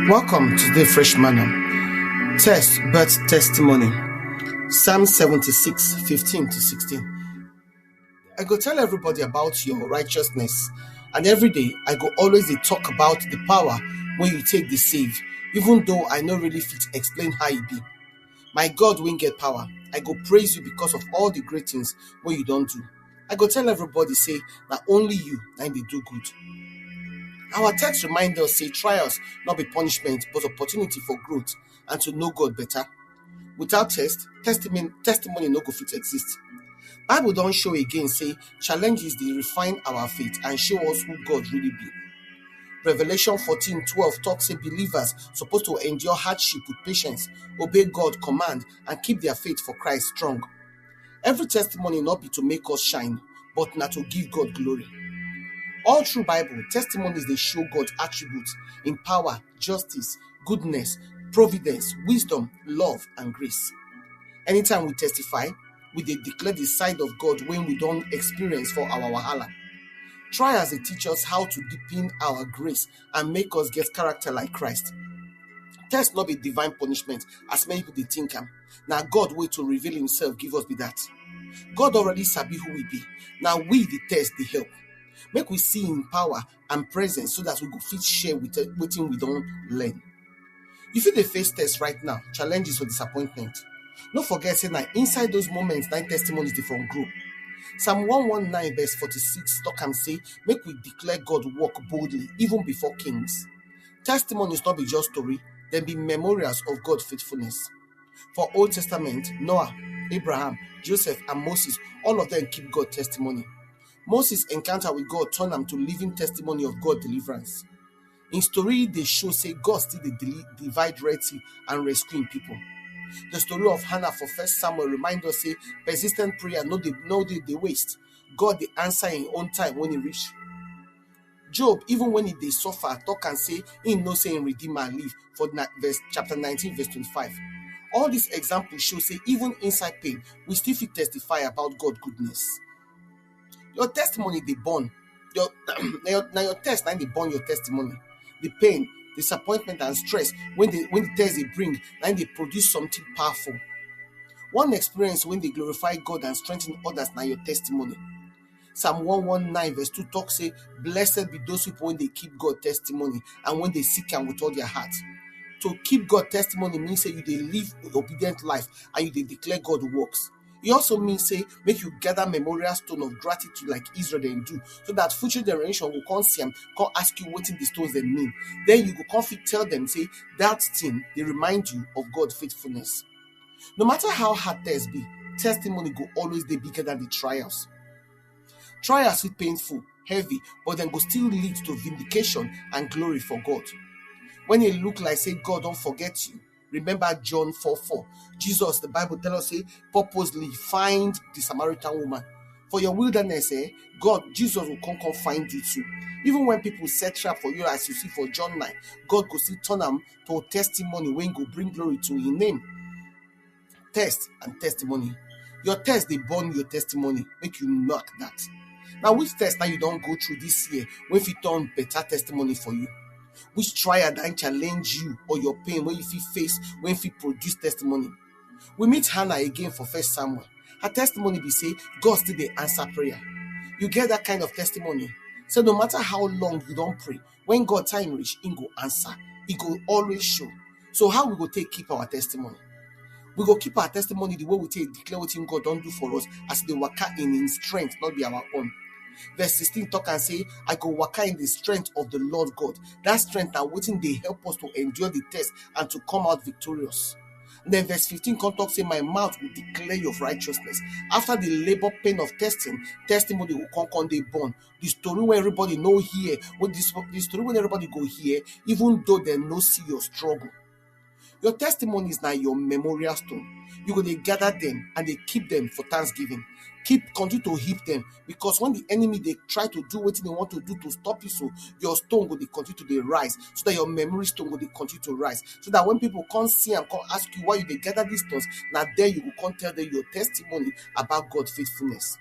Welcome to the Fresh Manna. Test Birth Testimony. Psalm 76, 15 to 16. I go tell everybody about your righteousness, and every day I go always dey talk about the power when you take the save, even though I no really fit explain how e be. My God wey get power, I go praise you because of all the great things wey you don do. I go tell everybody say na only you na dey do good. Our text reminds us say trials not be punishment but opportunity for growth and to know God better. Without testimony no go fit exist. Bible don show again say challenges dey refine our faith and show us who God really be. Revelation 14:12 talks say believers supposed to endure hardship with patience, obey God command and keep their faith for Christ strong. Every testimony not be to make us shine, but na to give God glory. All through Bible, testimonies they show God's attributes in power, justice, goodness, providence, wisdom, love, and grace. Anytime we testify, we declare the side of God when we don't experience for our wahala. Trials they teach us how to deepen our grace and make us get character like Christ. Test not be divine punishment, as many people they think am. Now God way to reveal himself give us be that. God already sabi who we be. Now we the test the help. Make we see in power and presence so that we go fit share with wetin we don't learn. You feel the face test right now, challenges or disappointment. No forget say na inside those moments 9 testimonies dey from grow. Psalm 119 verse 46 talk am say make we declare God work boldly even before kings. Testimonies not be just story, dem be memorials of God's faithfulness. For Old Testament, Noah, Abraham, Joseph and Moses, all of them keep God testimony. Moses' encounter with God turned am to living testimony of God deliverance. In story, they show say God still dey divide Red Sea and rescuing people. The story of Hannah for 1 Samuel remind us say persistent prayer no dey waste. God dey answer in own time when he reach. Job, even when he dey suffer, talk and say he know say him redeemer live for chapter 19 verse 25. All these examples show say even inside pain, we still fit testify about God goodness. Your testimony dey born. Your test na dey born your testimony. The pain, disappointment and stress when the test they bring, na they produce something powerful. One experience when they glorify God and strengthen others na your testimony. Psalm 119 verse 2 talk say, blessed be those people when they keep God testimony and when they seek him with all their heart. To keep God testimony means say you dey live an obedient life and you dey declare God works. It also means say make you gather memorial stone of gratitude like Israel dem do, so that future generation will come see am, come ask you wetin the stones dem mean. Then you go come fit tell them say that thing they remind you of God's faithfulness. No matter how hard test be, testimony go always dey bigger than the trials. Trials fit painful, heavy, but then go still lead to vindication and glory for God. When it look like say God don't forget you, remember John 4:4. Jesus, the Bible tells us, say, purposely find the Samaritan woman. For your wilderness, Jesus will come find you too. Even when people set trap for you, as you see for John 9, God go still turn them to a testimony when go bring glory to his name. Test and testimony. Your test, they born your testimony. Make you knock that. Now, which test now you don't go through this year when you turn better testimony for you? Which trial that challenge you or your pain when you feel face when you produce testimony? We meet Hannah again for 1 Samuel. Her testimony be say God still dey answer prayer. You get that kind of testimony. So no matter how long you don't pray, when God time reach, he go answer. He go always show. So how we go take keep our testimony? We go keep our testimony the way we take declare what God don't do for us as they waka in his strength, not be our own. Verse 16 talk and say, I go waka in the strength of the Lord God. That strength and waiting they help us to endure the test and to come out victorious. And then verse 15 come talk say, my mouth will declare your righteousness. After the labor pain of testing, testimony will come they born. The story where everybody know here, the story when everybody go here, even though they no see your struggle. Your testimony is now your memorial stone. You go they gather them and they keep them for Thanksgiving. Continue to heap them, because when the enemy they try to do what they want to do to stop you, so your stone will they continue to they rise, so that your memory stone will they continue to rise, so that when people come see and come ask you why you they gather these stones, now there you will come tell them your testimony about God's faithfulness.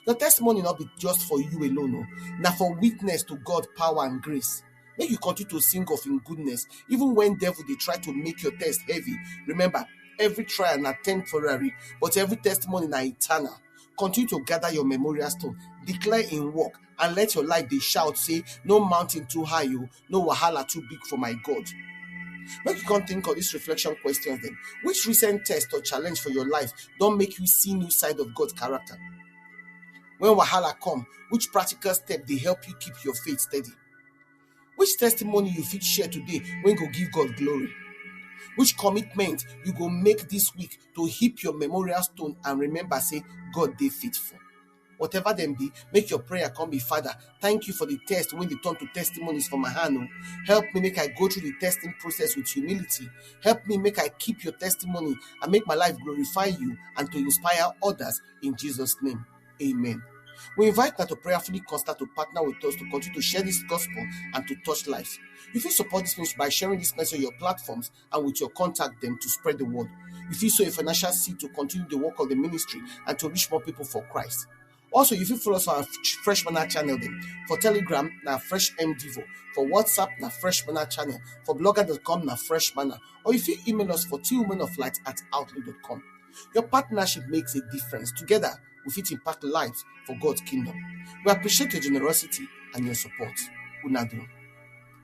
Your testimony not be just for you alone, no. Now for witness to God's power and grace. Make you continue to sing of Him goodness, even when devil they try to make your test heavy. Remember, every trial na temporary, but every testimony na eternal. Continue to gather your memorial stone, declare in work, and let your life dey shout say, no mountain too high, no wahala too big for my God. Make you come think of these reflection questions then. Which recent test or challenge for your life don't make you see new side of God's character? When wahala come, which practical step they help you keep your faith steady? Which testimony you fit share today when go give God glory? Which commitment you go make this week to heap your memorial stone and remember say God dey faithful? Whatever them be, make your prayer come be, Father, thank you for the test when they turn to testimonies from my hand. Help me make I go through the testing process with humility. Help me make I keep your testimony and make my life glorify you and to inspire others in Jesus' name. Amen. We invite you to prayerfully constantly to partner with us to continue to share this gospel and to touch lives. If you support this ministry by sharing this message on your platforms and with your contact them to spread the word. If you sow a financial seed to continue the work of the ministry and to reach more people for Christ. Also, if you follow us on our Fresh Manna channel then, for Telegram, na Fresh MDivo, for WhatsApp, na Fresh Manna channel, for blogger.com, na Fresh Manna, or if you email us for twowomenoflight@outlook.com. Your partnership makes a difference. Together, we fit impact lives for God's kingdom. We appreciate your generosity and your support. Unado.